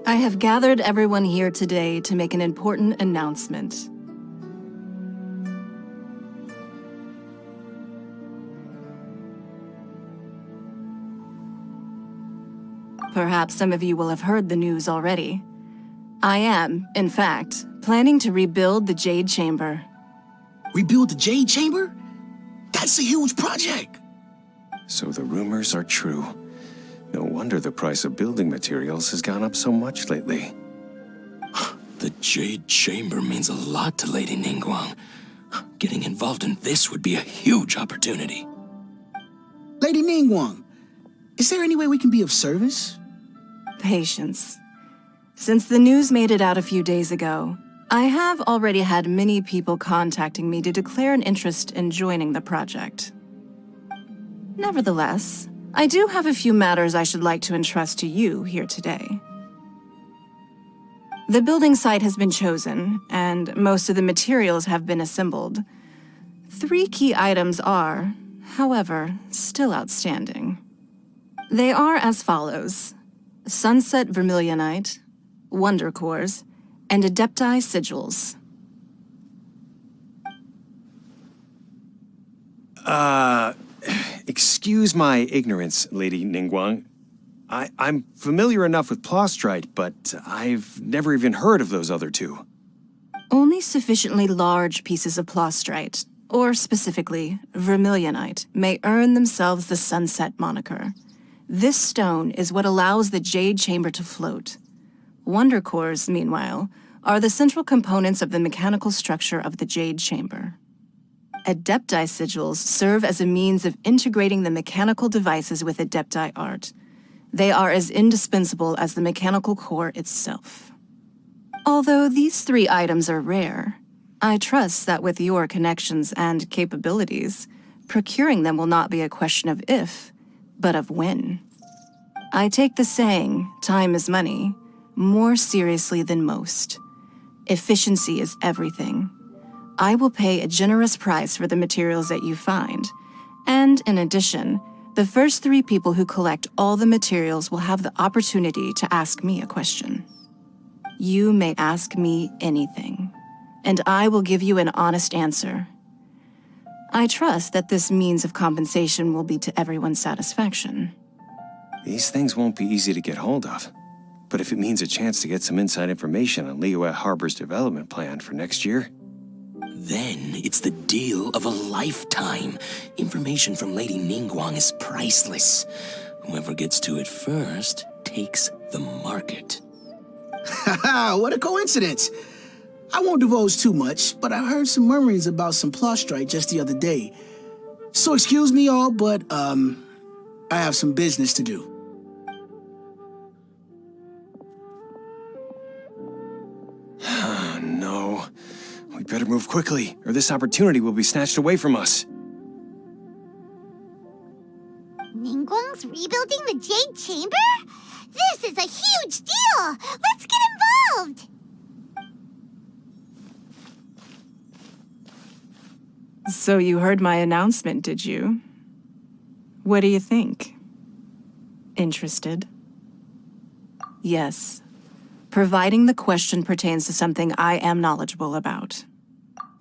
I have gathered everyone here today to make an important announcement. Perhaps some of you will have heard the news already. I am, in fact, planning to rebuild the Jade Chamber. Rebuild the Jade Chamber? That's a huge project! So the rumors are true. No wonder the price of building materials has gone up so much lately. The Jade Chamber means a lot to Lady Ningguang. Getting involved in this would be a huge opportunity. Lady Ningguang, is there any way we can be of service? Patience. Since the news made it out a few days ago, I have already had many people contacting me to declare an interest in joining the project. Nevertheless, I do have a few matters I should like to entrust to you here today. The building site has been chosen, and most of the materials have been assembled. 3 key items are, however, still outstanding. They are as follows: Sunset Vermilionite, Wonder Cores, and Adepti Sigils. Excuse my ignorance, Lady Ningguang. I'm familiar enough with Plostrite, but I've never even heard of those other 2. Only sufficiently large pieces of Plostrite, or specifically Vermilionite, may earn themselves the Sunset moniker. This stone is what allows the Jade Chamber to float. Wonder Cores, meanwhile, are the central components of the mechanical structure of the Jade Chamber. Adepti Sigils serve as a means of integrating the mechanical devices with Adepti art. They are as indispensable as the mechanical core itself. Although these 3 items are rare, I trust that with your connections and capabilities, procuring them will not be a question of if, but of when. I take the saying, time is money, more seriously than most. Efficiency is everything. I will pay a generous price for the materials that you find, and in addition, the first 3 people who collect all the materials will have the opportunity to ask me a question. You may ask me anything, and I will give you an honest answer. I trust that this means of compensation will be to everyone's satisfaction. These things won't be easy to get hold of. But if it means a chance to get some inside information on Liyue Harbor's development plan for next year... Then it's the deal of a lifetime. Information from Lady Ningguang is priceless. Whoever gets to it first takes the market. Haha, what a coincidence. I won't divulge too much, but I heard some murmurings about some Plostrite just the other day. So excuse me all, but, I have some business to do. No. We better move quickly, or this opportunity will be snatched away from us. Ningguang's rebuilding the Jade Chamber? This is a huge deal! Let's get involved! So you heard my announcement, did you? What do you think? Interested? Yes. Providing the question pertains to something I am knowledgeable about.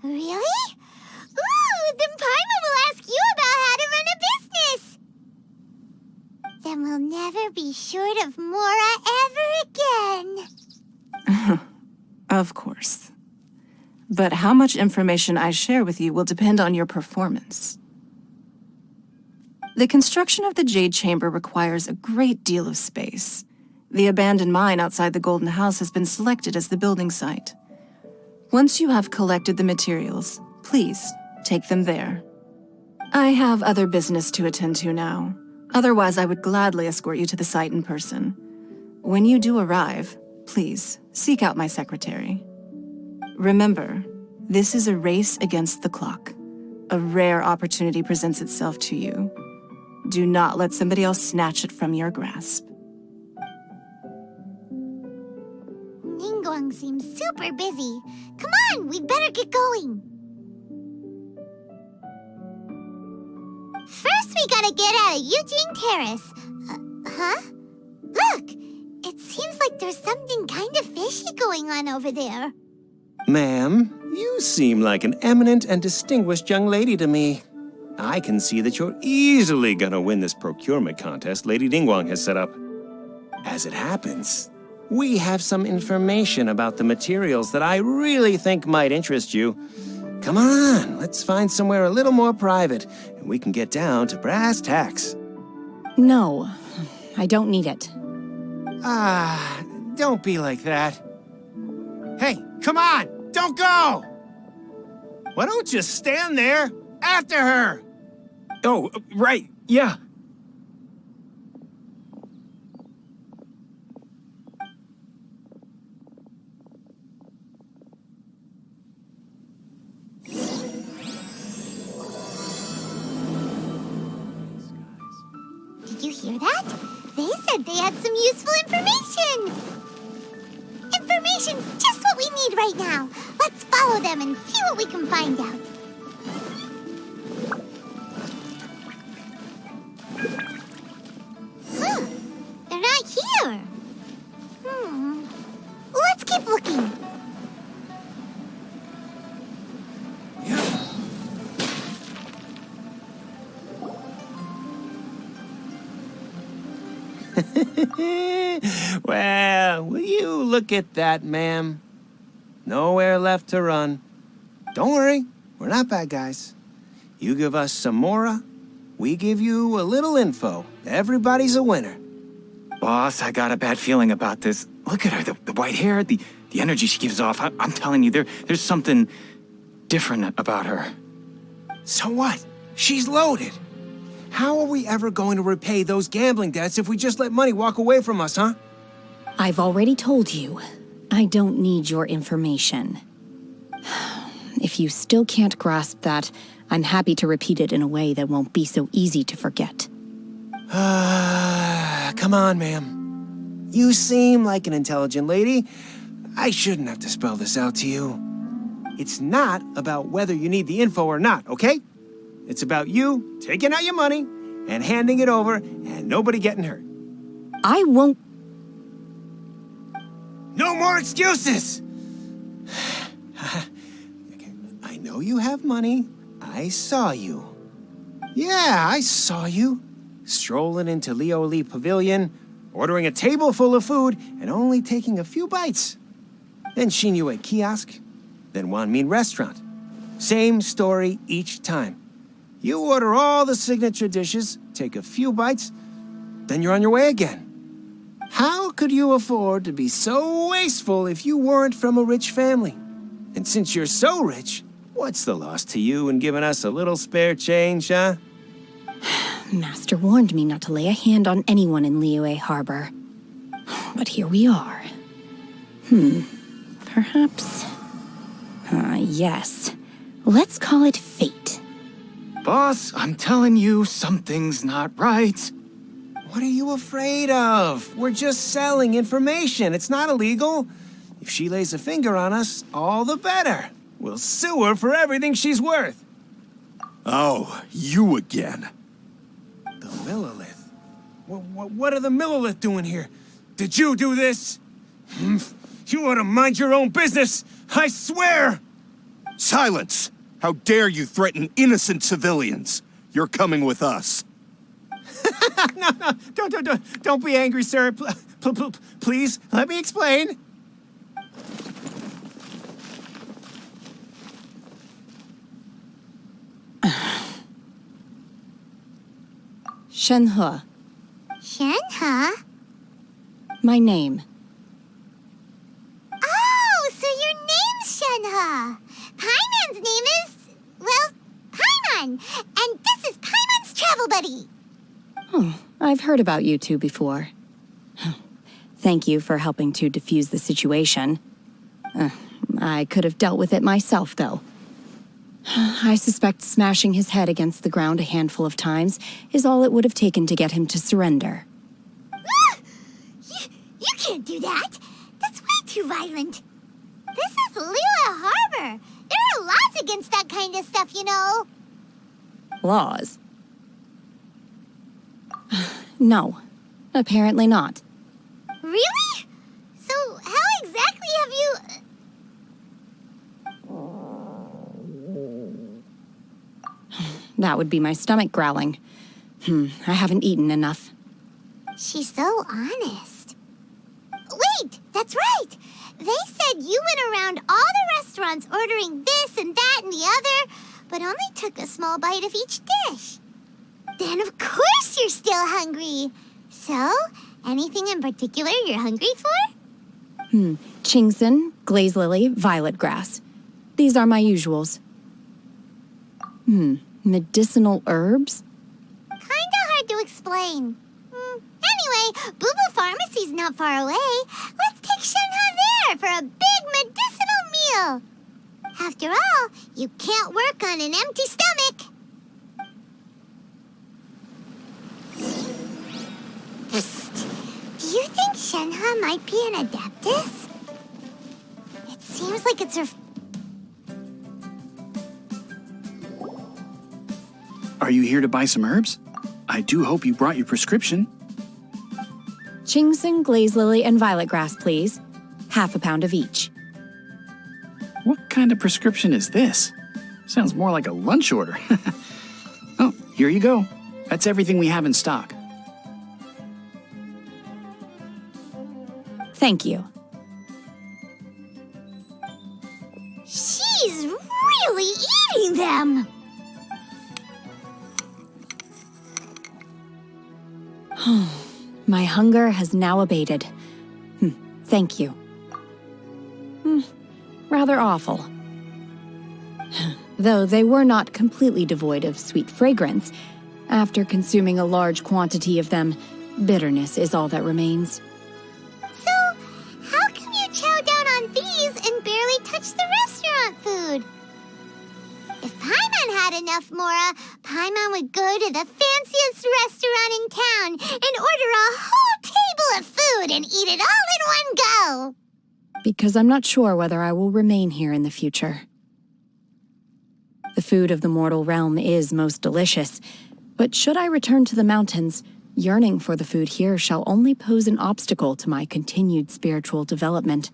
Really? Ooh, then Paimon will ask you about how to run a business! Then we'll never be short of Mora ever again. Of course. But how much information I share with you will depend on your performance. The construction of the Jade Chamber requires a great deal of space. The abandoned mine outside the Golden House has been selected as the building site. Once you have collected the materials, Please, take them there. I have other business to attend to now. Otherwise, I would gladly escort you to the site in person. When you do arrive, please, seek out my secretary. Remember, this is a race against the clock. A rare opportunity presents itself to you. Do not let somebody else snatch it from your grasp. Ningguang seems super busy. Come on, we'd better get going. First, we gotta get out of Eugene Terrace. Huh? Look! It seems like there's something kind of fishy going on over there. Ma'am, you seem like an eminent and distinguished young lady to me. I can see that you're easily gonna win this procurement contest Lady Ningguang has set up. As it happens, we have some information about the materials that I really think might interest you. Come on, let's find somewhere a little more private, and we can get down to brass tacks. No, I don't need it. Don't be like that. Hey, come on, don't go! Why don't you stand there after her? Oh, right, yeah. Did you hear that? They said they had some useful information. Information's just what we need right now. Let's follow them and see what we can find out. Huh, they're not here. Let's keep looking. Well, will you look at that, ma'am? Nowhere left to run. Don't worry, we're not bad guys. You give us some mora, we give you a little info. Everybody's a winner. Boss, I got a bad feeling about this. Look at her, the white hair, the energy she gives off. I'm telling you, there's something different about her. So what? She's loaded. How are we ever going to repay those gambling debts if we just let money walk away from us, huh? I've already told you, I don't need your information. If you still can't grasp that, I'm happy to repeat it in a way that won't be so easy to forget. Come on, ma'am. You seem like an intelligent lady. I shouldn't have to spell this out to you. It's not about whether you need the info or not, okay? It's about you taking out your money and handing it over and nobody getting hurt. I won't. No more excuses! I know you have money. I saw you. Yeah, I saw you. Strolling into Leo Lee Pavilion, ordering a table full of food, and only taking a few bites. Then Shinyue Kiosk, then Wanmin Restaurant. Same story each time. You order all the signature dishes, take a few bites, then you're on your way again. How could you afford to be so wasteful if you weren't from a rich family? And since you're so rich, what's the loss to you in giving us a little spare change, huh? Master warned me not to lay a hand on anyone in Liyue Harbor. But here we are. Perhaps... yes. Let's call it fate. Boss, I'm telling you, something's not right. What are you afraid of? We're just selling information. It's not illegal. If she lays a finger on us, all the better. We'll sue her for everything she's worth. Oh, you again. The Millilith? What are the Millilith doing here? Did you do this? You ought to mind your own business, I swear! Silence! How dare you threaten innocent civilians? You're coming with us. No, don't be angry, sir. Please, let me explain. Shenhe, Shenhe? my name. Oh, so your name's Shenhe. Paiman's name is... Well, Paimon! And this is Paimon's travel buddy! Oh, I've heard about you two before. Thank you for helping to defuse the situation. I could have dealt with it myself, though. I suspect smashing his head against the ground a handful of times is all it would have taken to get him to surrender. You can't do that! That's way too violent! This is Lila Harbor! There are laws against that kind of stuff, you know! Laws? No, apparently not. Really? So how exactly have you... That would be my stomach growling. I haven't eaten enough. She's so honest. Wait, that's right! They said you went around all the restaurants ordering this and that and the other, but only took a small bite of each dish. Then of course you're still hungry. So, anything in particular you're hungry for? Chingson, glaze lily, violet grass. These are my usuals. Medicinal herbs? Kinda hard to explain. Anyway, Boo Boo Pharmacy's not far away. Let's take Shenhe there for a big medicinal meal. After all, you can't work on an empty stomach. Psst. Do you think Shenhe might be an Adeptus? It seems like it's her... Are you here to buy some herbs? I do hope you brought your prescription. Chingson, glaze lily, and violet grass, please. Half a pound of each. What kind of prescription is this? Sounds more like a lunch order. Oh, here you go. That's everything we have in stock. Thank you. She's really eating them! My hunger has now abated. Thank you. Rather awful. Though they were not completely devoid of sweet fragrance, after consuming a large quantity of them, bitterness is all that remains. So, how come you chow down on these and barely touch the restaurant food? If Paimon had enough, Mora, Paimon would go to the fanciest restaurant in town and order a whole table of food and eat it all in one go. Because I'm not sure whether I will remain here in the future. The food of the mortal realm is most delicious, but should I return to the mountains, yearning for the food here shall only pose an obstacle to my continued spiritual development.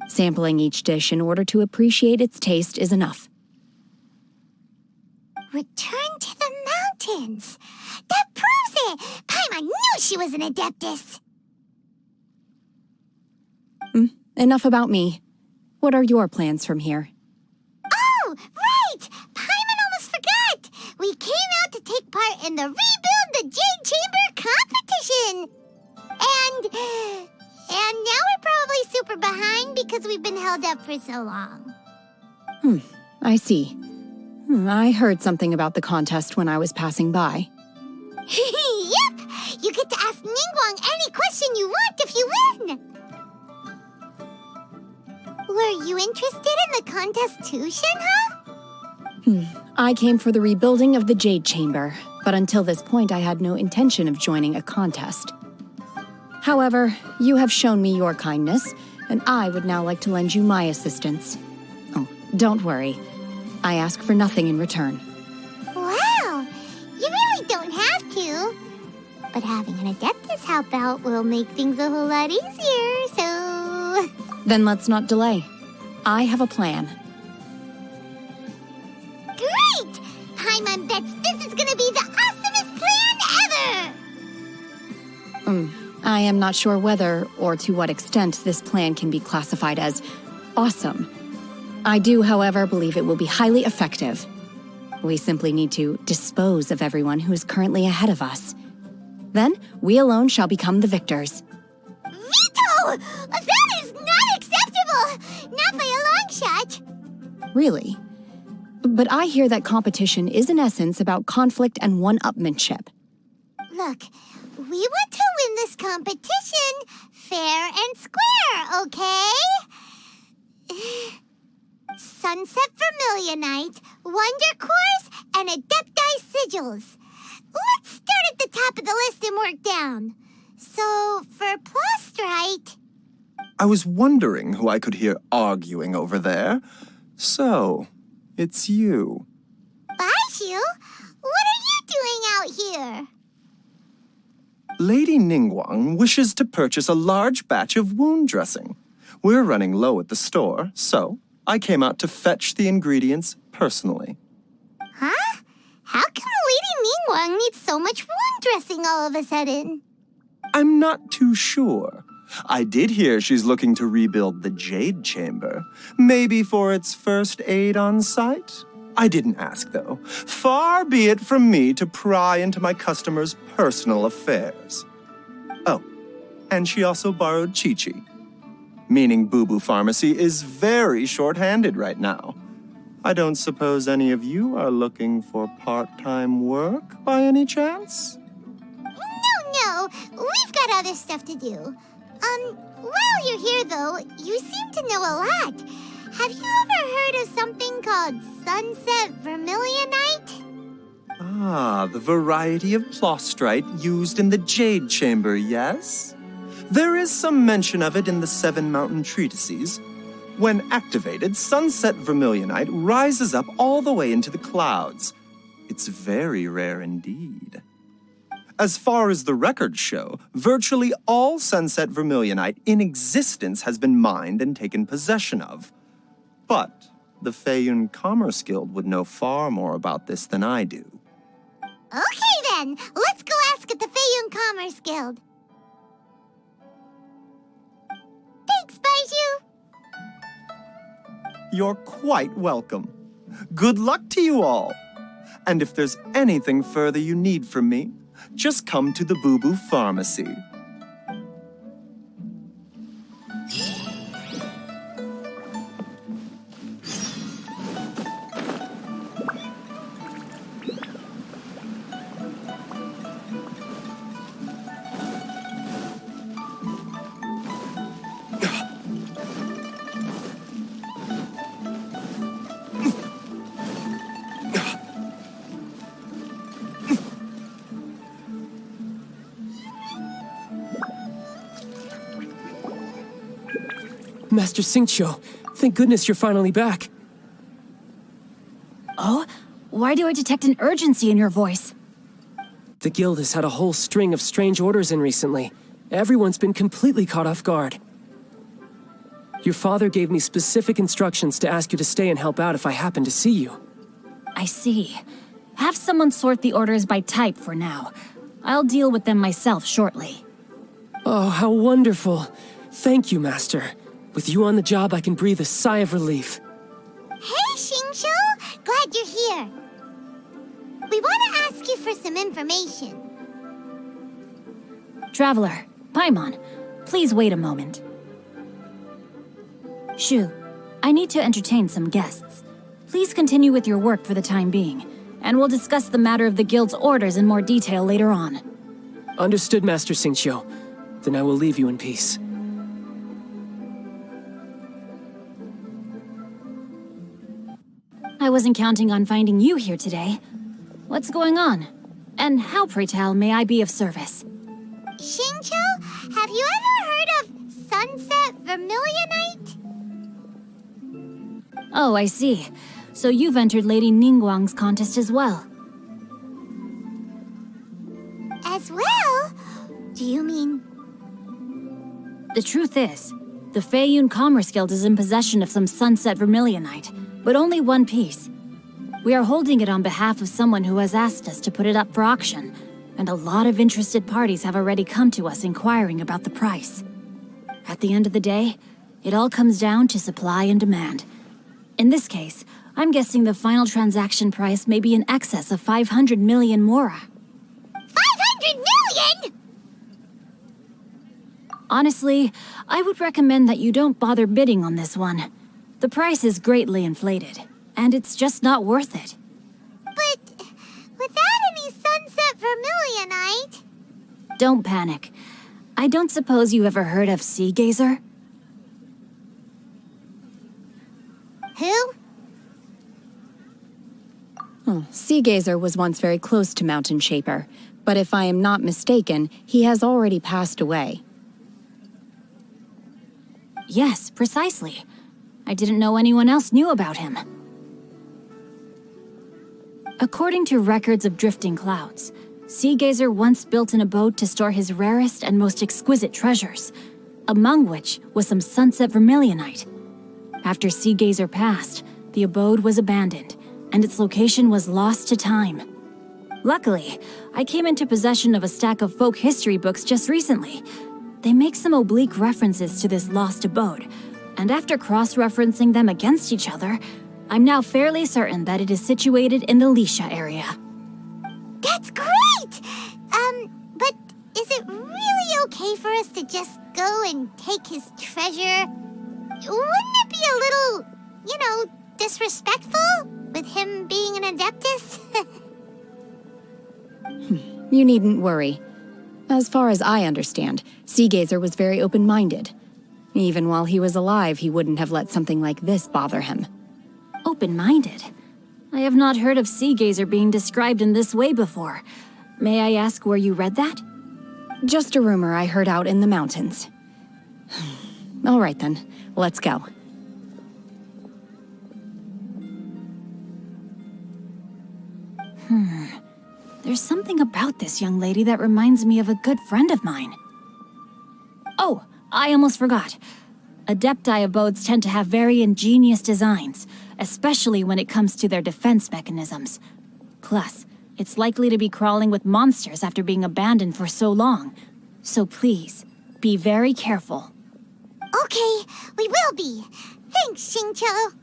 Sampling each dish in order to appreciate its taste is enough. Return to the mountains. That proves it. Paimon knew she was an Adeptus. Enough about me. What are your plans from here? Oh, right! Paimon almost forgot! We came out to take part in the Rebuild the Jade Chamber competition! And now we're probably super behind because we've been held up for so long. I see. I heard something about the contest when I was passing by. Yep! You get to ask Ningguang any question you want if you win! Were you interested in the contest too, Shenhe? I came for the rebuilding of the Jade Chamber, but until this point I had no intention of joining a contest. However, you have shown me your kindness, and I would now like to lend you my assistance. Oh, don't worry. I ask for nothing in return. Wow! You really don't have to. But having an Adeptus help out will make things a whole lot easier, so... Then let's not delay. I have a plan. Great! Paimon bets this is gonna be the awesomest plan ever! I am not sure whether or to what extent this plan can be classified as awesome. I do, however, believe it will be highly effective. We simply need to dispose of everyone who is currently ahead of us. Then, we alone shall become the victors. Veto! That is not acceptable! Not by a long shot! Really? But I hear that competition is in essence about conflict and one-upmanship. Look, we want to win this competition fair and square, okay? Sunset Vermilionite, Wonder Cores, and Adepti Sigils. Let's start at the top of the list and work down. So, for Plostrite... I was wondering who I could hear arguing over there. So, it's you. Baiju? What are you doing out here? Lady Ningguang wishes to purchase a large batch of wound dressing. We're running low at the store, so I came out to fetch the ingredients personally. Huh? How come Lady Ningguang needs so much wound dressing all of a sudden? I'm not too sure. I did hear she's looking to rebuild the Jade Chamber. Maybe for its first aid on site? I didn't ask, though. Far be it from me to pry into my customers' personal affairs. Oh, and she also borrowed Chi-Chi. Meaning Boo Boo Pharmacy is very short-handed right now. I don't suppose any of you are looking for part-time work by any chance? No, we've got other stuff to do. While you're here, though, you seem to know a lot. Have you ever heard of something called Sunset Vermilionite? Ah, the variety of Plostrite used in the Jade Chamber, yes? There is some mention of it in the Seven Mountain Treatises. When activated, Sunset Vermilionite rises up all the way into the clouds. It's very rare indeed. As far as the records show, virtually all Sunset Vermilionite in existence has been mined and taken possession of. But the Feiyun Commerce Guild would know far more about this than I do. Okay then, let's go ask at the Feiyun Commerce Guild. Thanks, Baiju. You're quite welcome. Good luck to you all. And if there's anything further you need from me, just come to the Boo Boo Pharmacy. Master Xingqiu, thank goodness you're finally back. Oh? Why do I detect an urgency in your voice? The guild has had a whole string of strange orders in recently. Everyone's been completely caught off guard. Your father gave me specific instructions to ask you to stay and help out if I happen to see you. I see. Have someone sort the orders by type for now. I'll deal with them myself shortly. Oh, how wonderful. Thank you, Master. With you on the job, I can breathe a sigh of relief. Hey, Xingqiu! Glad you're here. We want to ask you for some information. Traveler, Paimon, please wait a moment. Shu, I need to entertain some guests. Please continue with your work for the time being, and we'll discuss the matter of the guild's orders in more detail later on. Understood, Master Xingqiu. Then I will leave you in peace. I wasn't counting on finding you here today. What's going on? And how, pray tell, may I be of service? Xingqiu, have you ever heard of Sunset Vermilionite? Oh, I see. So you've entered Lady Ningguang's contest as well. As well? Do you mean... The truth is, the Feiyun Commerce Guild is in possession of some Sunset Vermilionite, but only one piece. We are holding it on behalf of someone who has asked us to put it up for auction, and a lot of interested parties have already come to us inquiring about the price. At the end of the day, it all comes down to supply and demand. In this case, I'm guessing the final transaction price may be in excess of 500 million mora. 500 million?! Honestly, I would recommend that you don't bother bidding on this one. The price is greatly inflated. and it's just not worth it. But without any sunset vermilionite... Don't panic. I don't suppose you ever heard of Sea Gazer? Who? Oh, Sea Gazer was once very close to Mountain Shaper, but if I am not mistaken, he has already passed away. Yes, precisely. I didn't know anyone else knew about him. According to records of drifting clouds, Sea Gazer once built an abode to store his rarest and most exquisite treasures, among which was some sunset vermilionite. After Sea Gazer passed, the abode was abandoned, and its location was lost to time. Luckily, I came into possession of a stack of folk history books just recently. They make some oblique references to this lost abode, and after cross-referencing them against each other, I'm now fairly certain that it is situated in the Lisha area. That's great! But is it really okay for us to just go and take his treasure? Wouldn't it be a little, disrespectful with him being an Adeptus? You needn't worry. As far as I understand, Sea Gazer was very open-minded. Even while he was alive, he wouldn't have let something like this bother him. Open-minded? I have not heard of Sea Gazer being described in this way before. May I ask where you read that? Just a rumor I heard out in the mountains. All right then, let's go. There's something about this young lady that reminds me of a good friend of mine. Oh, I almost forgot. Adepti abodes tend to have very ingenious designs, especially when it comes to their defense mechanisms. Plus, it's likely to be crawling with monsters after being abandoned for so long. So please, be very careful. Okay, we will be. Thanks, Xingqiu.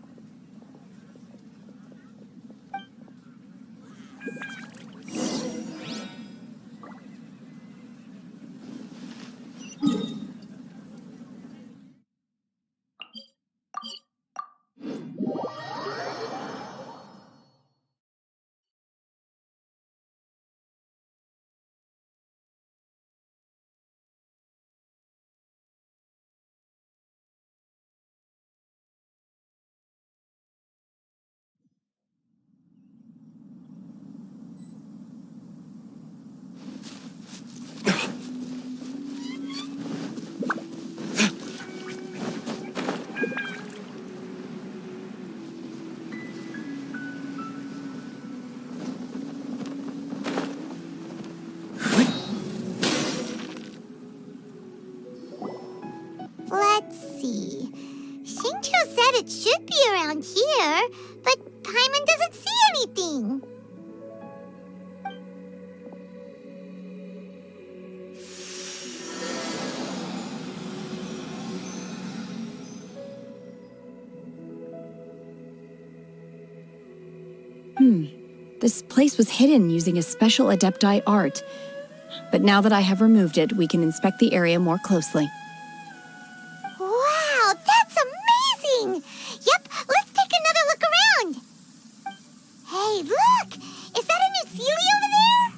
Let's see. Xingqiu said it should be around here, but Paimon doesn't see anything. This place was hidden using a special Adepti art. But now that I have removed it, we can inspect the area more closely. Wow, that's amazing! Yep, let's take another look around. Hey, look! Is that a new Sealy over there?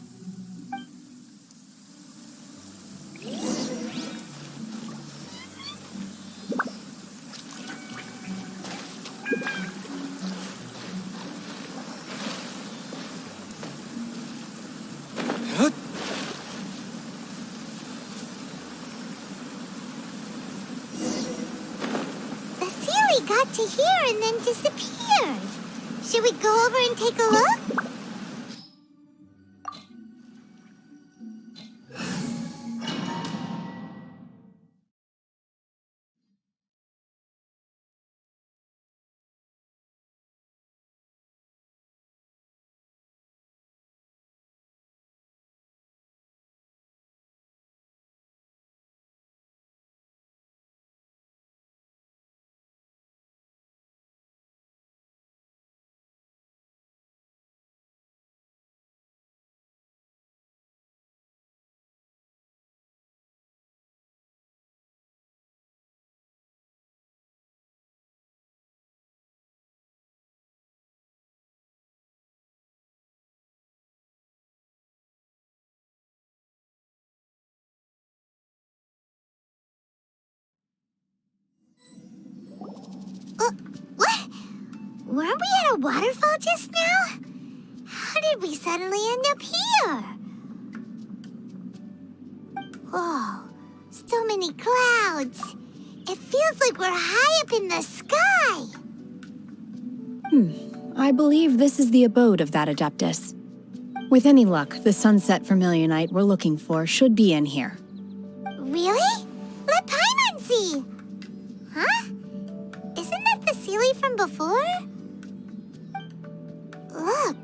The Sealy got to here and then disappeared. Should we go over and take a look? Weren't we at a waterfall just now? How did we suddenly end up here? Whoa, so many clouds. It feels like we're high up in the sky. I believe this is the abode of that Adeptus. With any luck, the sunset vermilionite we're looking for should be in here. Really? Let Paimon see. Huh? Isn't that the Sealy from before? Look,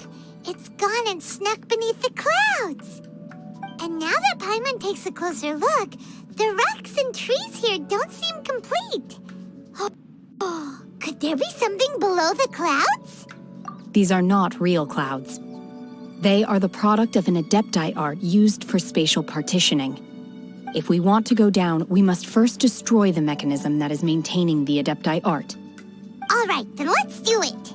it's gone and snuck beneath the clouds. And now that Paimon takes a closer look, the rocks and trees here don't seem complete. Oh, could there be something below the clouds? These are not real clouds. They are the product of an Adepti art used for spatial partitioning. If we want to go down, we must first destroy the mechanism that is maintaining the Adepti art. All right, then let's do it.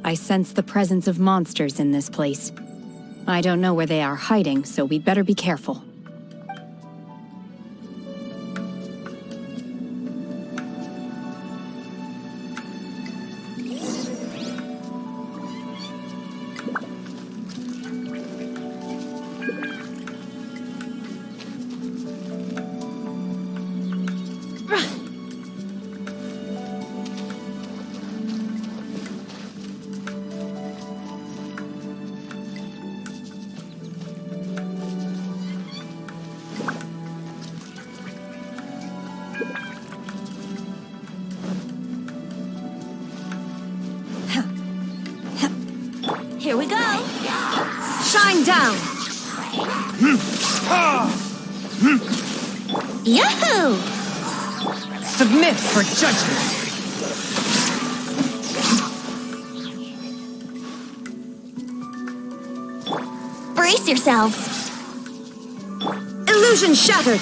I sense the presence of monsters in this place. I don't know where they are hiding, so we'd better be careful. Here we go. Shine down. Yahoo! Submit for judgment. Brace yourselves. Illusion shattered.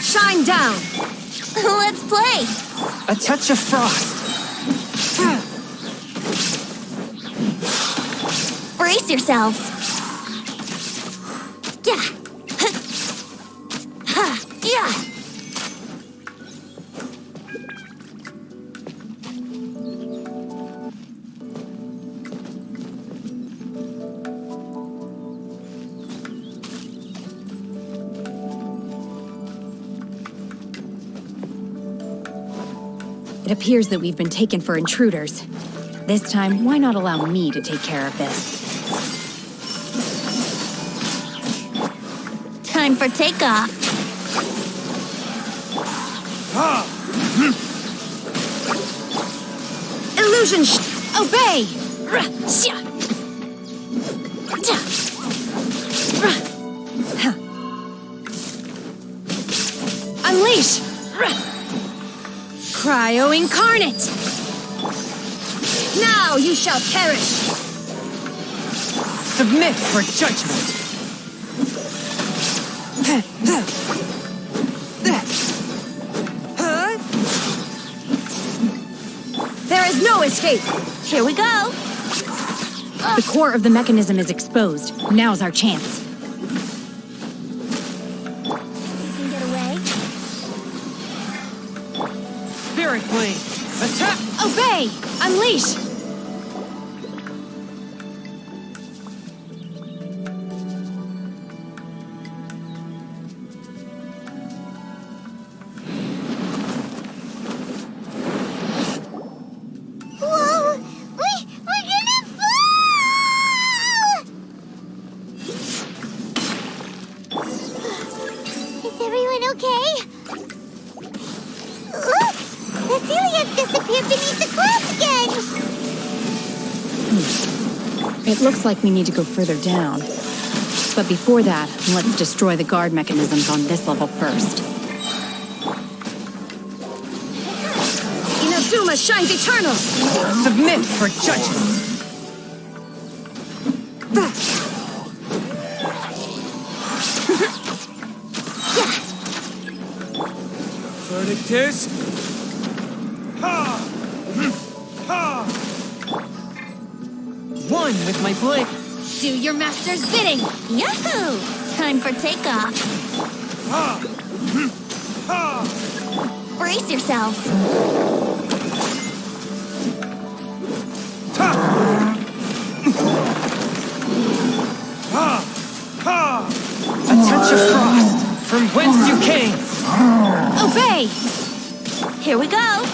Shine down. Let's play. A touch of frost. Brace yourselves. Yeah. Yeah. It appears that we've been taken for intruders. This time, why not allow me to take care of this? Time for takeoff. Illusion Obey! Unleash! Cryo incarnate! Now you shall perish! Submit for judgment. There is no escape! Here we go. The core of the mechanism is exposed. Now's our chance. You can get away. Spirit blade. Attack! Obey! Unleash! Whoa! We're gonna fall! It looks like we need to go further down. But before that, let's destroy the guard mechanisms on this level first. Inazuma shines eternal! Submit for judgment! Verdict is... One with my blade. Do your master's bidding! Yahoo! Time for takeoff. Brace yourselves. A touch of frost from whence you came. Obey! Here we go.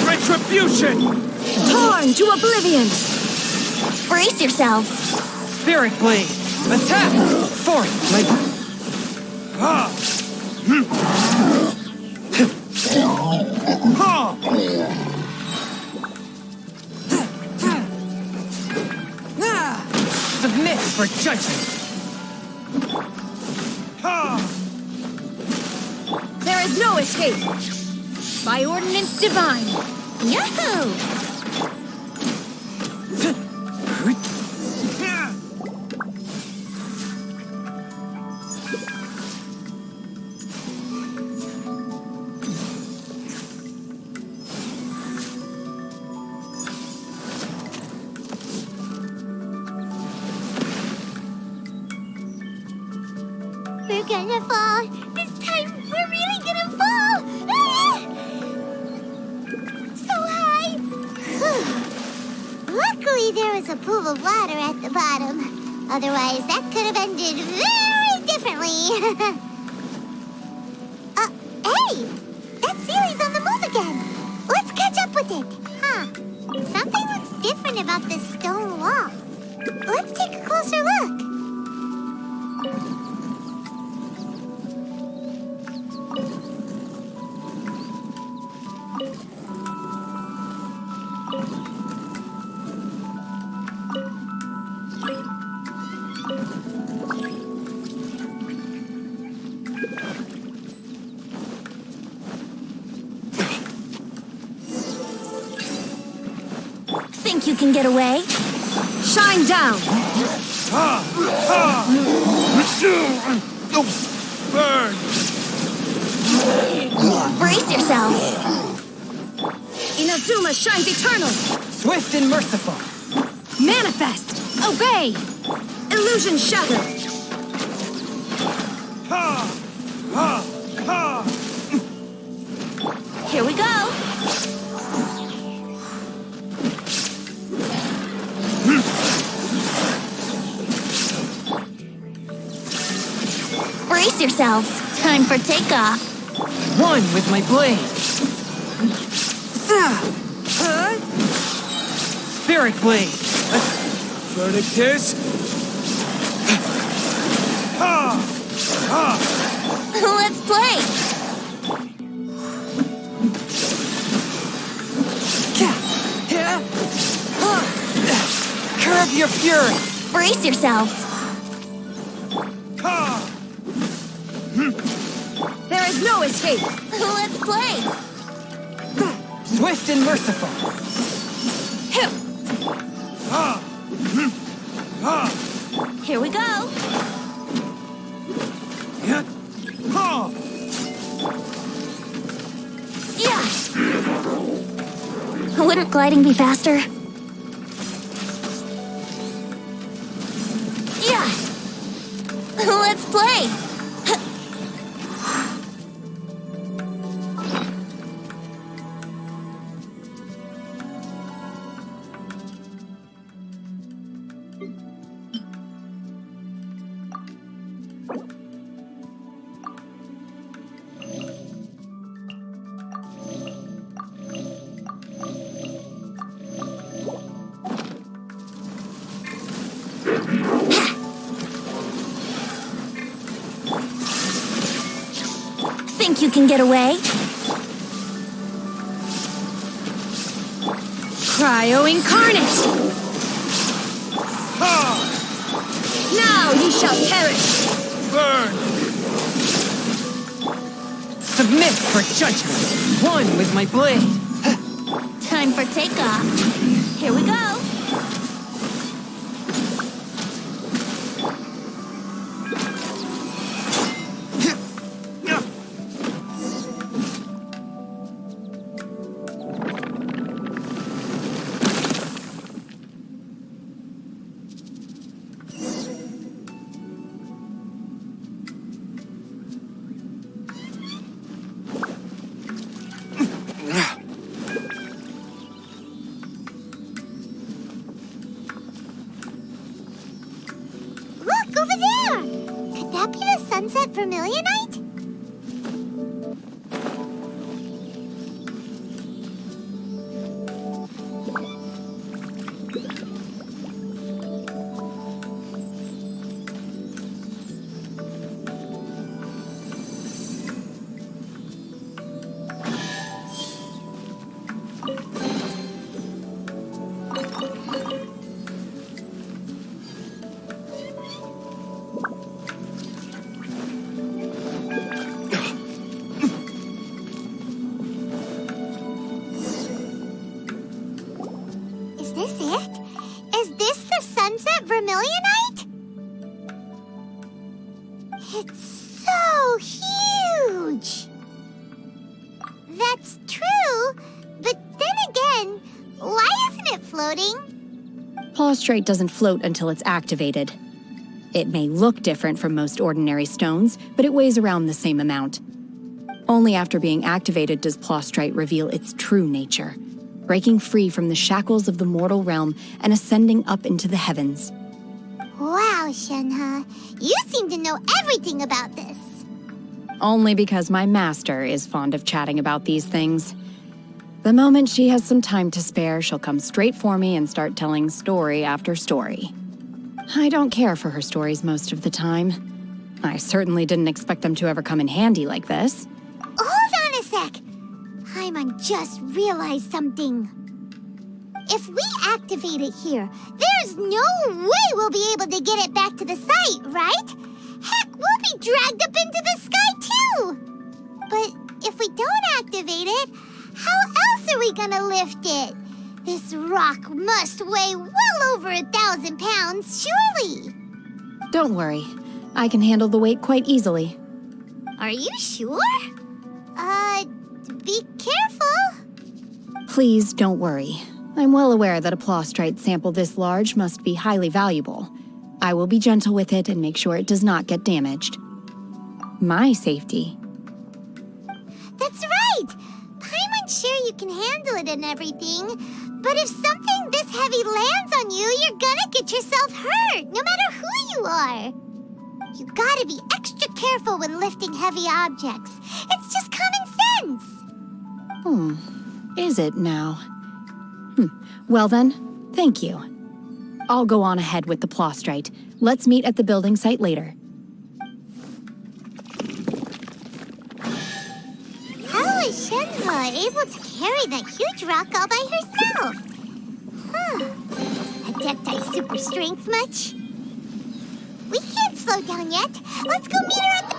Retribution! Torn to oblivion! Brace yourselves. Spirit blade. Attack. Forth my. Submit for judgment. There is no escape! By ordinance divine! Yahoo! We're gonna fall. This time, we're really gonna fall. Ah! So high. Luckily, there was a pool of water at the bottom. Otherwise, that could have ended very differently. Hey! That Sealy's on the move again. Let's catch up with it. Huh. Something looks different about this stone wall. Let's take a closer look. Think you can get away? Shine down! Burn! Brace yourself. Inazuma shines eternal! Swift and merciful. Manifest! Obey! Illusion shattered! Here we go. Brace yourselves. Time for takeoff. One with my blade. Spirit blade. Verdict is... Let's play. Curb your fury. Brace yourselves. There is no escape! Let's play. Swift and merciful. Here we go. Yeah. Wouldn't gliding be faster? Yeah. Let's play. Think you can get away? Cryo Incarnate! Now ye shall perish! Burn! Submit for judgment. One with my blade. Time for takeoff. Here we go. Look, over there! Could that be the sunset vermilionite? Is this it? Is this the sunset vermilionite? It's so huge! That's true, but then again, why isn't it floating? Plaustrite doesn't float until it's activated. It may look different from most ordinary stones, but it weighs around the same amount. Only after being activated does Plaustrite reveal its true nature, breaking free from the shackles of the mortal realm and ascending up into the heavens. Wow, Shenhe, you seem to know everything about this. Only because my master is fond of chatting about these things. The moment she has some time to spare, she'll come straight for me and start telling story after story. I don't care for her stories most of the time. I certainly didn't expect them to ever come in handy like this. Hold on a sec. Paimon just realized something. If we activate it here, there's no way we'll be able to get it back to the site, right? Heck, we'll be dragged up into the sky too! But if we don't activate it, how else are we gonna lift it? This rock must weigh well over 1,000 pounds, surely! Don't worry. I can handle the weight quite easily. Are you sure? Be careful. Please don't worry. I'm well aware that a Plaustrite sample this large must be highly valuable. I will be gentle with it and make sure it does not get damaged. My safety. That's right! Paimon's sure you can handle it and everything, but if something this heavy lands on you, you're gonna get yourself hurt, no matter who you are. You gotta be extra careful when lifting heavy objects. It's just common sense. Is it now? Well then, thank you. I'll go on ahead with the Plaustrite. Let's meet at the building site later. How is Shenhe able to carry that huge rock all by herself? Adepti super strength much? We can't slow down yet. Let's go meet her at the...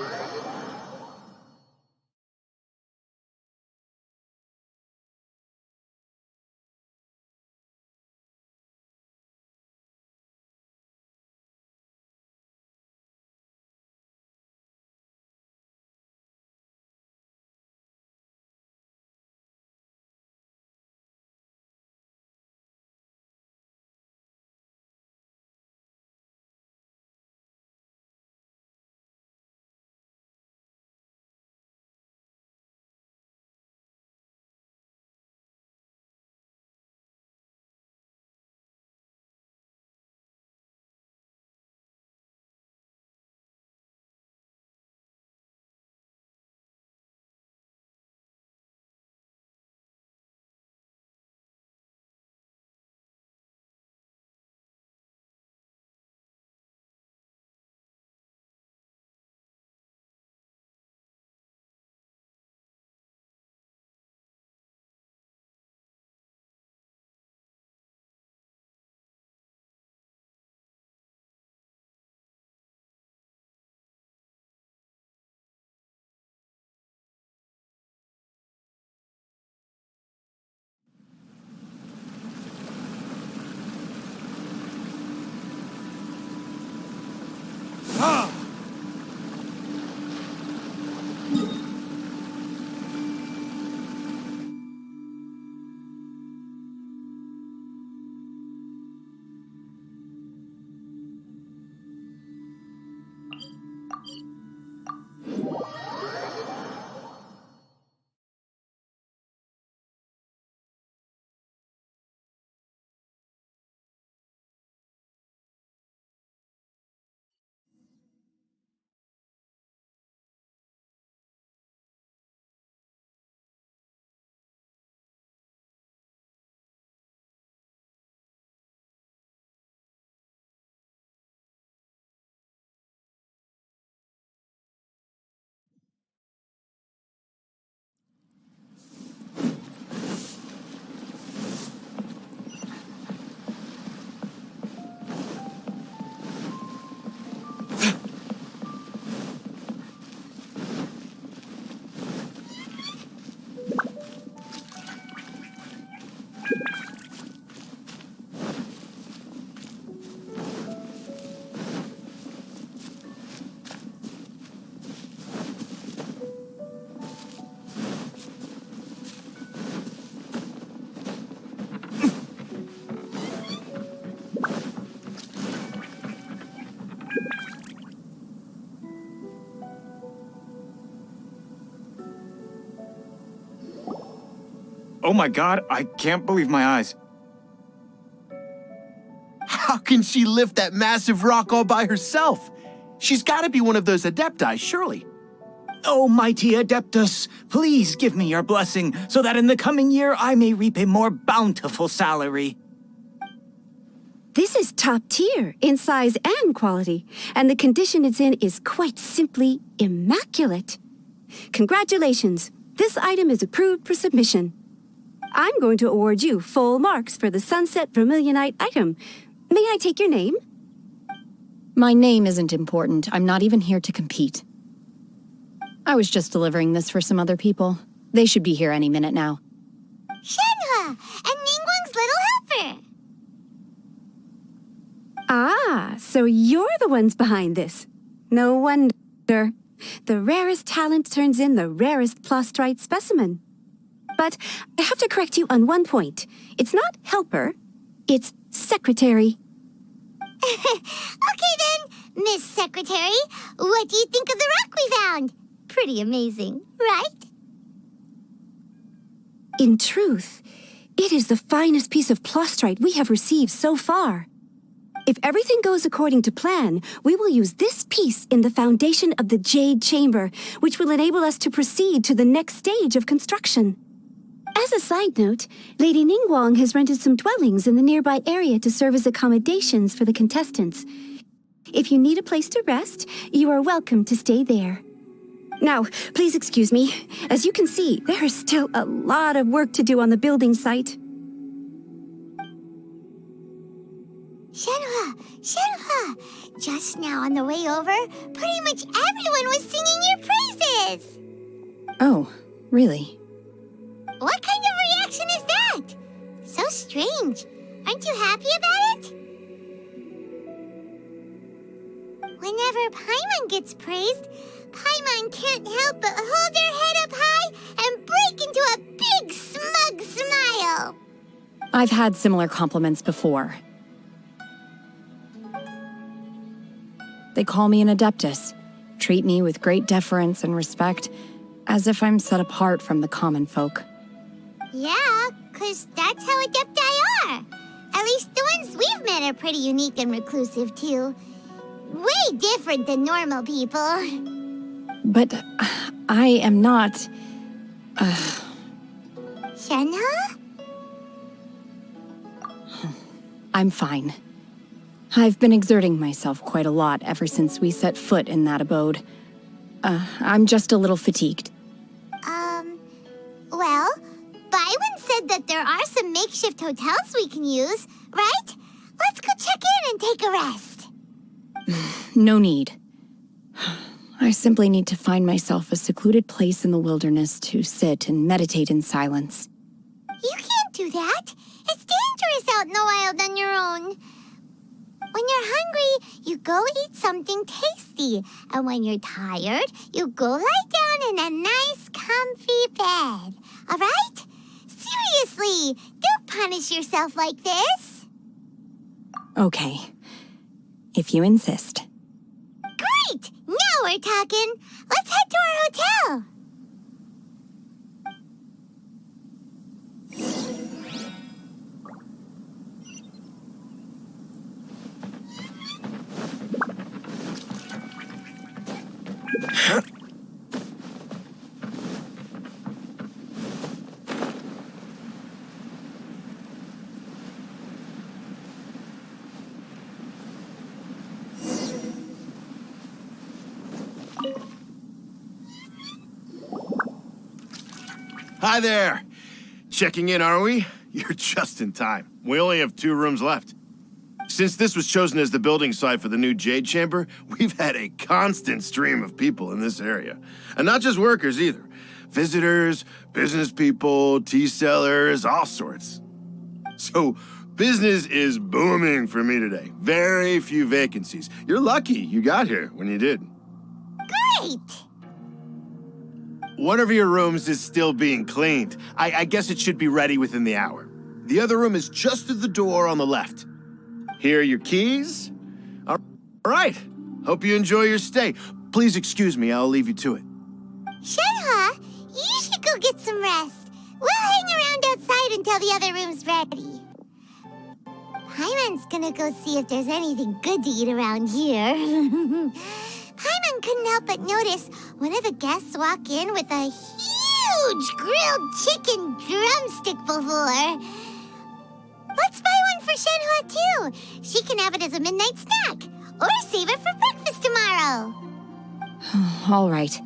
Oh my god, I can't believe my eyes. How can she lift that massive rock all by herself? She's got to be one of those Adepti, surely. Oh, mighty Adeptus, please give me your blessing so that in the coming year I may reap a more bountiful salary. This is top tier in size and quality, and the condition it's in is quite simply immaculate. Congratulations, this item is approved for submission. I'm going to award you full marks for the Sunset Vermilionite item. May I take your name? My name isn't important. I'm not even here to compete. I was just delivering this for some other people. They should be here any minute now. Shenhua, and Ningguang's little helper. Ah, so you're the ones behind this. No wonder. The rarest talent turns in the rarest plostrite specimen. But I have to correct you on one point. It's not helper, it's secretary. Okay then, Miss Secretary, what do you think of the rock we found? Pretty amazing, right? In truth, it is the finest piece of plostrite we have received so far. If everything goes according to plan, we will use this piece in the foundation of the Jade Chamber, which will enable us to proceed to the next stage of construction. As a side note, Lady Ningguang has rented some dwellings in the nearby area to serve as accommodations for the contestants. If you need a place to rest, you are welcome to stay there. Now, please excuse me. As you can see, there is still a lot of work to do on the building site. Shenhua, just now on the way over, pretty much everyone was singing your praises. Oh, really? What kind of reaction is that? So strange. Aren't you happy about it? Whenever Paimon gets praised, Paimon can't help but hold her head up high and break into a big smug smile. I've had similar compliments before. They call me an Adeptus, treat me with great deference and respect, as if I'm set apart from the common folk. Yeah, 'cause that's how Adepti are. At least the ones we've met are pretty unique and reclusive, too. Way different than normal people. But I am not... Shenhua? I'm fine. I've been exerting myself quite a lot ever since we set foot in that abode. I'm just a little fatigued. Well, Byron said that there are some makeshift hotels we can use, right? Let's go check in and take a rest. No need. I simply need to find myself a secluded place in the wilderness to sit and meditate in silence. You can't do that. It's dangerous out in the wild on your own. When you're hungry, you go eat something tasty. And when you're tired, you go lie down in a nice, comfy bed. All right? Seriously, don't punish yourself like this. Okay. If you insist. Great! Now we're talking. Let's head to our hotel. Hi there. Checking in, are we? You're just in time. We only have 2 rooms left. Since this was chosen as the building site for the new Jade Chamber, we've had a constant stream of people in this area. And not just workers either. Visitors, business people, tea sellers, all sorts. So, business is booming for me today. Very few vacancies. You're lucky you got here when you did. Great! One of your rooms is still being cleaned. I guess it should be ready within the hour. The other room is just at the door on the left. Here are your keys. All right. Hope you enjoy your stay. Please excuse me, I'll leave you to it. Shenhua, you should go get some rest. We'll hang around outside until the other room's ready. Paimon's gonna go see if there's anything good to eat around here. Paimon couldn't help but notice one of the guests walk in with a huge grilled chicken drumstick before. Let's buy one for Shenhua too. She can have it as a midnight snack, or save it for breakfast tomorrow. All right.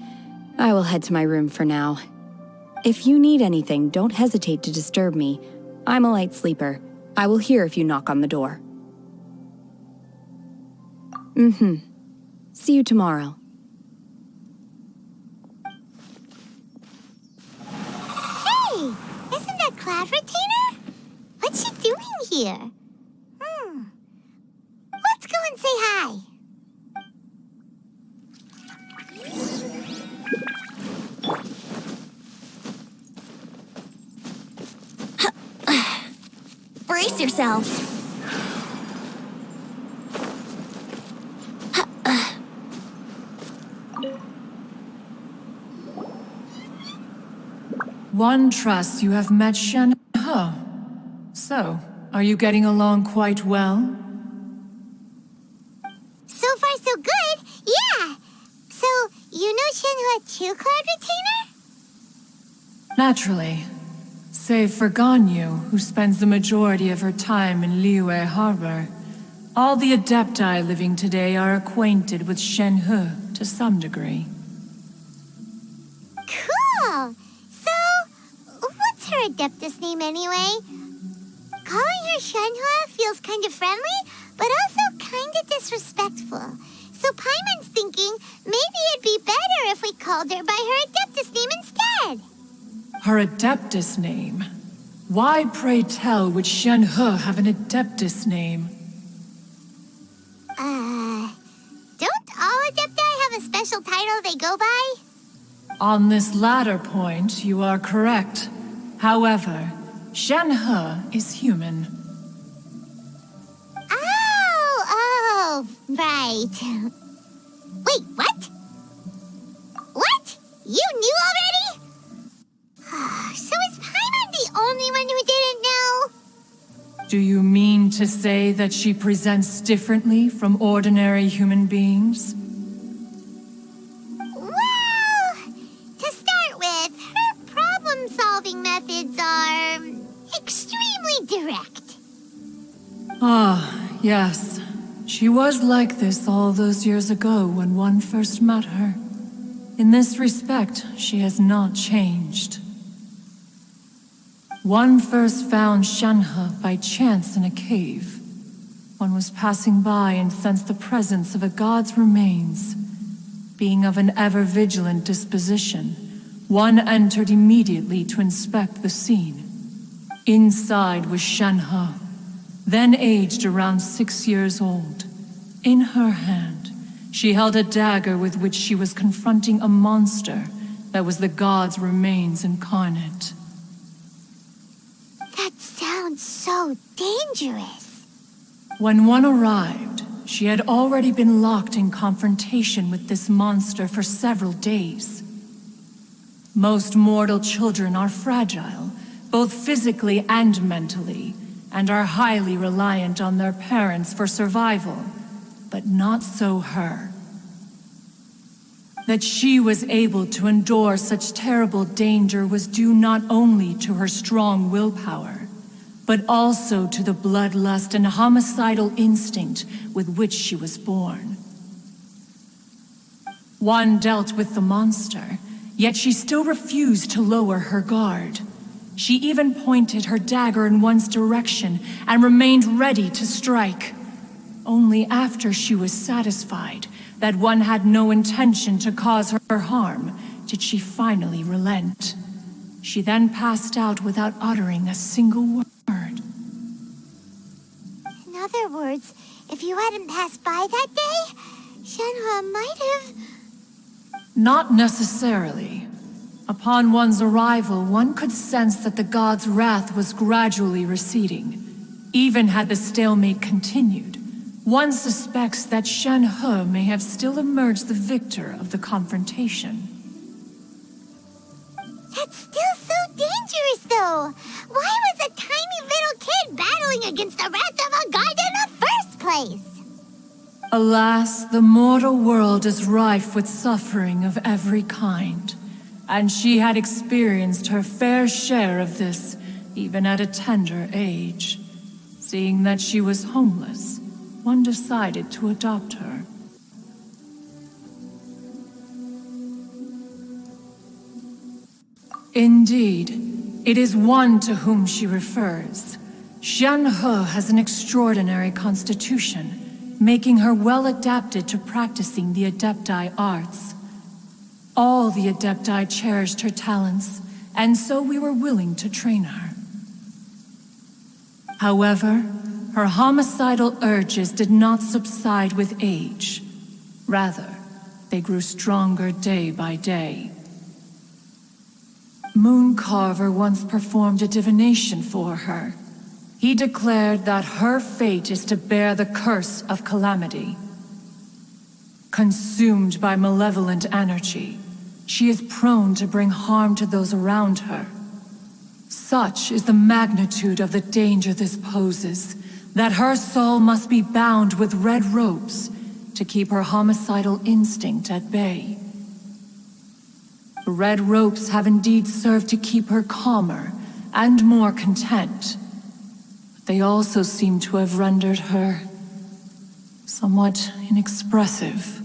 I will head to my room for now. If you need anything, don't hesitate to disturb me. I'm a light sleeper. I will hear if you knock on the door. See you tomorrow. Hey, isn't that Cloud Retainer? What's she doing here? Let's go and say hi. Brace yourselves. One trusts you have met Shen He. So, are you getting along quite well? So far, so good. Yeah. So, you know Shenhua too, Cloud Retainer? Naturally. Save for Ganyu, who spends the majority of her time in Liyue Harbor. All the Adepti living today are acquainted with Shen He to some degree. Cool. So, what's her Adeptus name anyway? Calling her Shenhua feels kind of friendly, but also kind of disrespectful. So Paimon's thinking maybe it'd be better if we called her by her Adeptus name instead. Her Adeptus name? Why, pray tell, would Shen He have an Adeptus name? Don't all Adepti have a special title they go by? On this latter point, you are correct. However, Shen He is human. Oh, right. Wait, what? What? You knew already? So is Paimon the only one who didn't know? Do you mean to say that she presents differently from ordinary human beings? Well, to start with, her problem-solving methods are extremely direct. Ah, yes. She was like this all those years ago when one first met her. In this respect, she has not changed. One first found Shen He by chance in a cave. One was passing by and sensed the presence of a god's remains. Being of an ever-vigilant disposition, one entered immediately to inspect the scene. Inside was Shen He, then aged around 6 years old. In her hand, she held a dagger with which she was confronting a monster that was the god's remains incarnate. That sounds so dangerous. When one arrived, she had already been locked in confrontation with this monster for several days. Most mortal children are fragile, both physically and mentally, and are highly reliant on their parents for survival. But not so her. That she was able to endure such terrible danger was due not only to her strong willpower, but also to the bloodlust and homicidal instinct with which she was born. One dealt with the monster, yet she still refused to lower her guard. She even pointed her dagger in one's direction and remained ready to strike. Only after she was satisfied that one had no intention to cause her harm did she finally relent. She then passed out without uttering a single word. In other words, if you hadn't passed by that day, Shenhua might have... Not necessarily. Upon one's arrival, one could sense that the god's wrath was gradually receding. Even had the stalemate continued, one suspects that Shen He may have still emerged the victor of the confrontation. That's still so dangerous, Why was a tiny little kid battling against the wrath of a god in the first place? Alas, the mortal world is rife with suffering of every kind, and she had experienced her fair share of this, even at a tender age. Seeing that she was homeless, one decided to adopt her. Indeed, it is one to whom she refers. Xianhe has an extraordinary constitution, making her well adapted to practicing the Adepti arts. All the Adepti cherished her talents, and so we were willing to train her. However, her homicidal urges did not subside with age. Rather, they grew stronger day by day. Mooncarver once performed a divination for her. He declared that her fate is to bear the curse of calamity. Consumed by malevolent energy, she is prone to bring harm to those around her. Such is the magnitude of the danger this poses, that her soul must be bound with red ropes to keep her homicidal instinct at bay. The red ropes have indeed served to keep her calmer and more content, but they also seem to have rendered her somewhat inexpressive.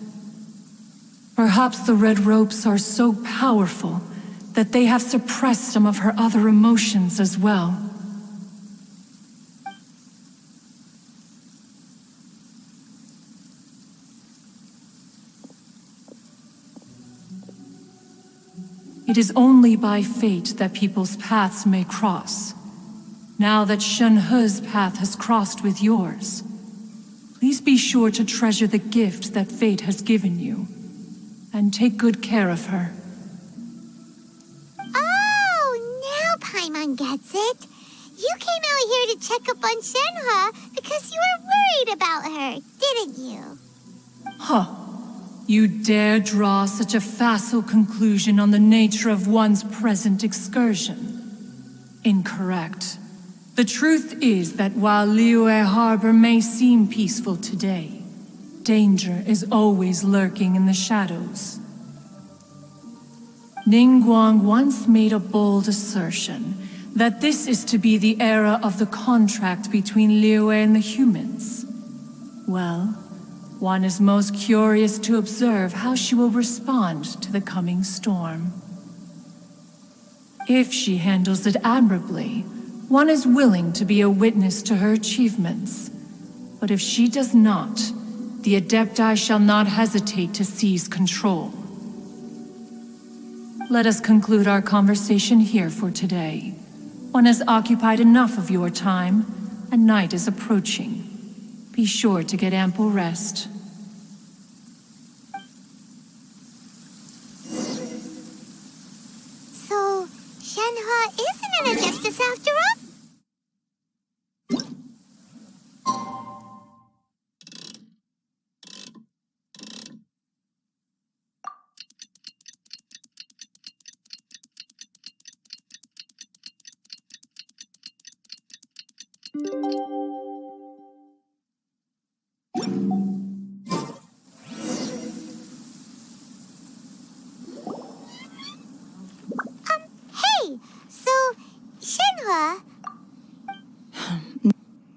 Perhaps the red ropes are so powerful that they have suppressed some of her other emotions as well. It is only by fate that people's paths may cross. Now that Xianhe's path has crossed with yours, please be sure to treasure the gift that fate has given you, and take good care of her. Paimon gets it. You came out here to check up on Xianhe because you were worried about her, didn't you? Huh. You dare draw such a facile conclusion on the nature of one's present excursion? Incorrect. The truth is that while Liyue Harbor may seem peaceful today, danger is always lurking in the shadows. Ningguang once made a bold assertion that this is to be the era of the contract between Liyue and the humans. Well, one is most curious to observe how she will respond to the coming storm. If she handles it admirably, one is willing to be a witness to her achievements. But if she does not, the Adepti shall not hesitate to seize control. Let us conclude our conversation here for today. One has occupied enough of your time, and night is approaching. Be sure to get ample rest. So, Xianhe isn't an Adeptus after all? Hey, so, Xianhe...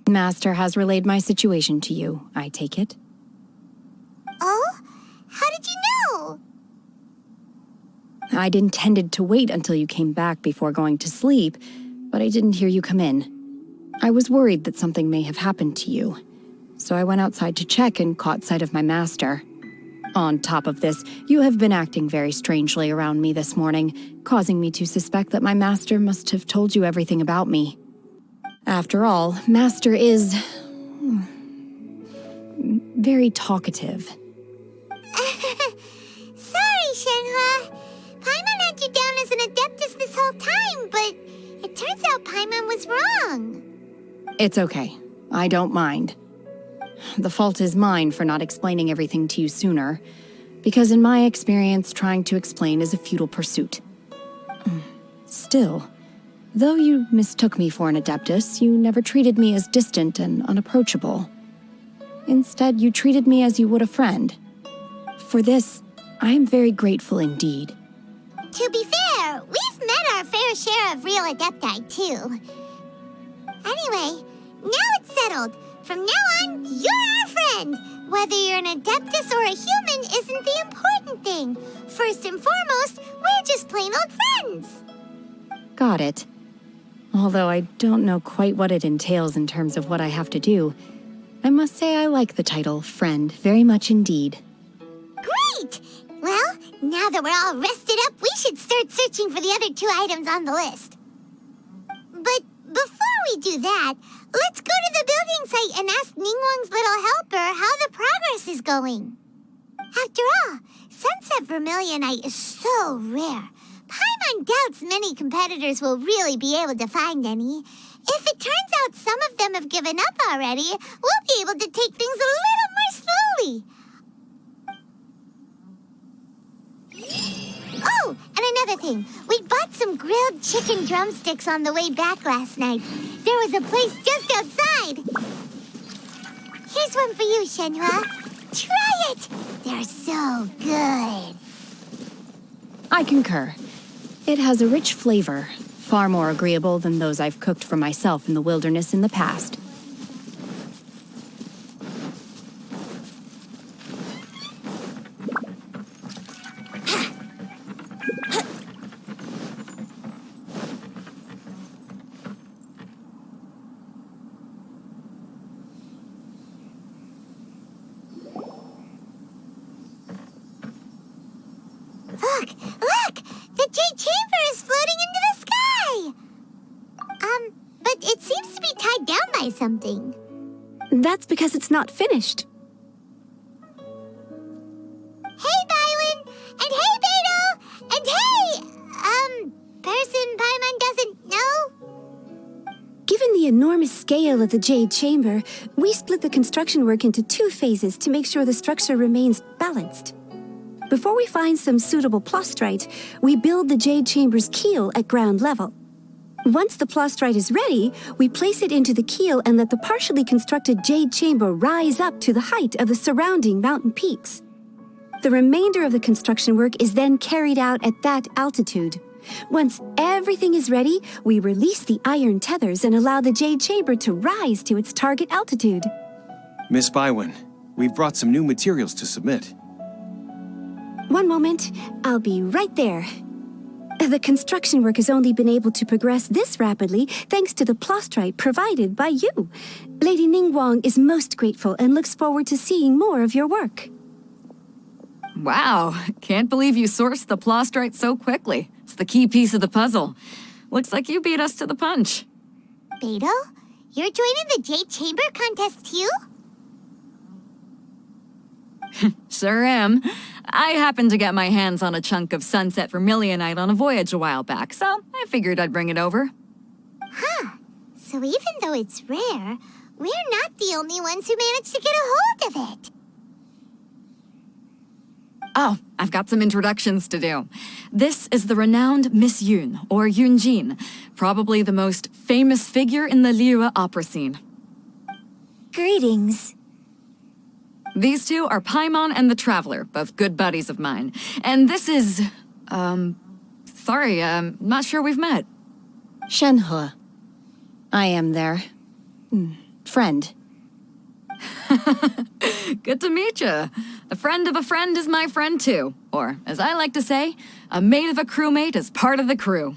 Master has relayed my situation to you, I take it. Oh? How did you know? I'd intended to wait until you came back before going to sleep, but I didn't hear you come in. I was worried that something may have happened to you, so I went outside to check and caught sight of my master. On top of this, you have been acting very strangely around me this morning, causing me to suspect that my master must have told you everything about me. After all, Master is... very talkative. Sorry, Xianhe. Paimon had you down as an Adeptus this whole time, but it turns out Paimon was wrong. It's okay. I don't mind. The fault is mine for not explaining everything to you sooner, because in my experience, trying to explain is a futile pursuit. Still, Though you mistook me for an Adeptus, you never treated me as distant and unapproachable. Instead, you treated me as you would a friend. For this, I am very grateful indeed. To be fair, we've met our fair share of real Adepti, too. Anyway, now it's settled. From now on, you're our friend. Whether you're an Adeptus or a human isn't the important thing. First and foremost, we're just plain old friends. Got it. Although I don't know quite what it entails in terms of what I have to do, I must say I like the title friend very much indeed. Great! Well, now that we're all rested up, we should start searching for the other 2 items on the list. But before we do that, let's go to the building site and ask Ningguang's little helper how the progress is going. After all, Sunset Vermilionite is so rare. Paimon doubts many competitors will really be able to find any. If it turns out some of them have given up already, we'll be able to take things a little more slowly. Oh, and another thing. We bought some grilled chicken drumsticks on the way back last night. There was a place just outside. Here's one for you, Shenhua. Try it! They're so good. I concur. It has a rich flavor, far more agreeable than those I've cooked for myself in the wilderness in the past. Look! The Jade Chamber is floating into the sky! But it seems to be tied down by something. That's because it's not finished. Hey, Bywin! And hey, Beto! And hey, person Paimon doesn't know? Given the enormous scale of the Jade Chamber, we split the construction work into 2 phases to make sure the structure remains balanced. Before we find some suitable plastrite, we build the Jade Chamber's keel at ground level. Once the plastrite is ready, we place it into the keel and let the partially constructed Jade Chamber rise up to the height of the surrounding mountain peaks. The remainder of the construction work is then carried out at that altitude. Once everything is ready, we release the iron tethers and allow the Jade Chamber to rise to its target altitude. Miss Bywin, we've brought some new materials to submit. One moment, I'll be right there. The construction work has only been able to progress this rapidly thanks to the plastrite provided by you. Lady Ningguang is most grateful and looks forward to seeing more of your work. Wow, can't believe you sourced the plastrite so quickly. It's the key piece of the puzzle. Looks like you beat us to the punch. Beto, you're joining the Jade Chamber contest too? Sure am. I happened to get my hands on a chunk of Sunset Vermilionite on a voyage a while back, so I figured I'd bring it over. Huh. So even though it's rare, we're not the only ones who managed to get a hold of it. Oh, I've got some introductions to do. This is the renowned Miss Yun, or Yunjin, probably the most famous figure in the Liyue opera scene. Greetings. These 2 are Paimon and the Traveler, both good buddies of mine. And this is, sorry, not sure we've met. Shenhua. I am their friend. Good to meet you. A friend of a friend is my friend too. Or, as I like to say, a mate of a crewmate is part of the crew.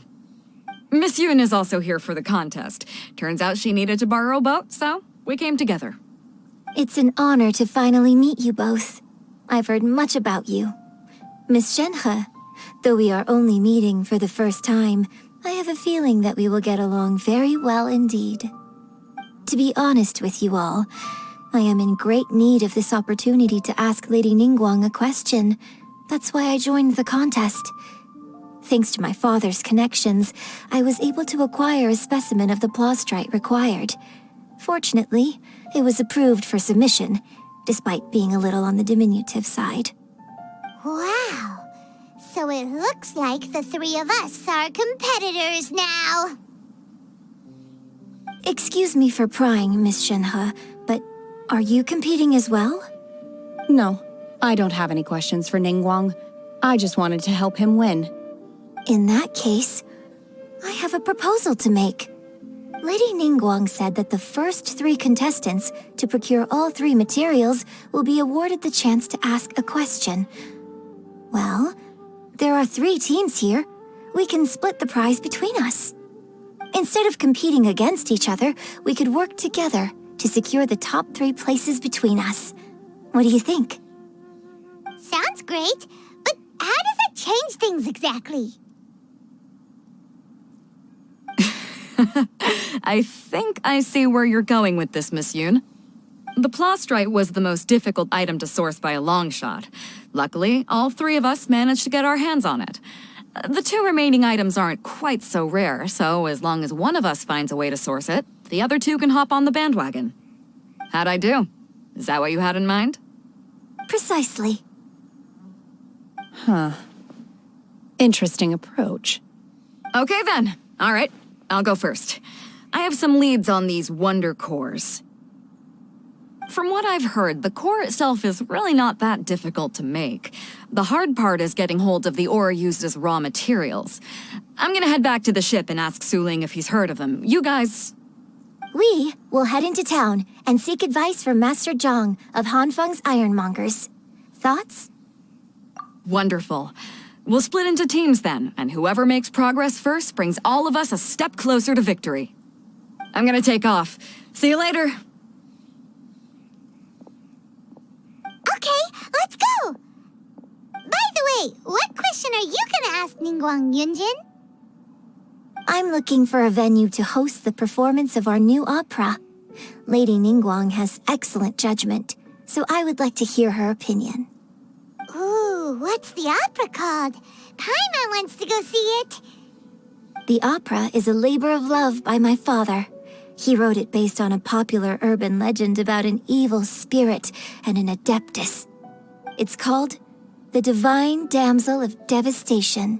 Miss Yun is also here for the contest. Turns out she needed to borrow a boat, so we came together. It's an honor to finally meet you both. I've heard much about you. Miss Shenhe, though we are only meeting for the first time, I have a feeling that we will get along very well indeed. To be honest with you all, I am in great need of this opportunity to ask Lady Ningguang a question. That's why I joined the contest. Thanks to my father's connections, I was able to acquire a specimen of the plastrite required. Fortunately, it was approved for submission, despite being a little on the diminutive side. Wow! So it looks like the 3 of us are competitors now. Excuse me for prying, Miss Shenhe, but are you competing as well? No, I don't have any questions for Ningguang. I just wanted to help him win. In that case, I have a proposal to make. Lady Ningguang said that the first 3 contestants to procure all 3 materials will be awarded the chance to ask a question. Well, there are 3 teams here. We can split the prize between us. Instead of competing against each other, we could work together to secure the top 3 places between us. What do you think? Sounds great, but how does it change things exactly? I think I see where you're going with this, Miss Yoon. The plastrite was the most difficult item to source by a long shot. Luckily, all 3 of us managed to get our hands on it. The 2 remaining items aren't quite so rare, so as long as one of us finds a way to source it, the other 2 can hop on the bandwagon. How'd I do? Is that what you had in mind? Precisely. Huh. Interesting approach. Okay then. All right, I'll go first. I have some leads on these wonder cores. From what I've heard, the core itself is really not that difficult to make. The hard part is getting hold of the ore used as raw materials. I'm gonna head back to the ship and ask Suling if he's heard of them. You guys... We will head into town and seek advice from Master Zhang of Hanfeng's Ironmongers. Thoughts? Wonderful. We'll split into teams then, and whoever makes progress first brings all of us a step closer to victory. I'm gonna take off. See you later. Okay, let's go! By the way, what question are you gonna ask Ningguang, Yunjin? I'm looking for a venue to host the performance of our new opera. Lady Ningguang has excellent judgment, so I would like to hear her opinion. Ooh, what's the opera called? Paimon wants to go see it. The opera is a labor of love by my father. He wrote it based on a popular urban legend about an evil spirit and an adeptus. It's called The Divine Damsel of Devastation.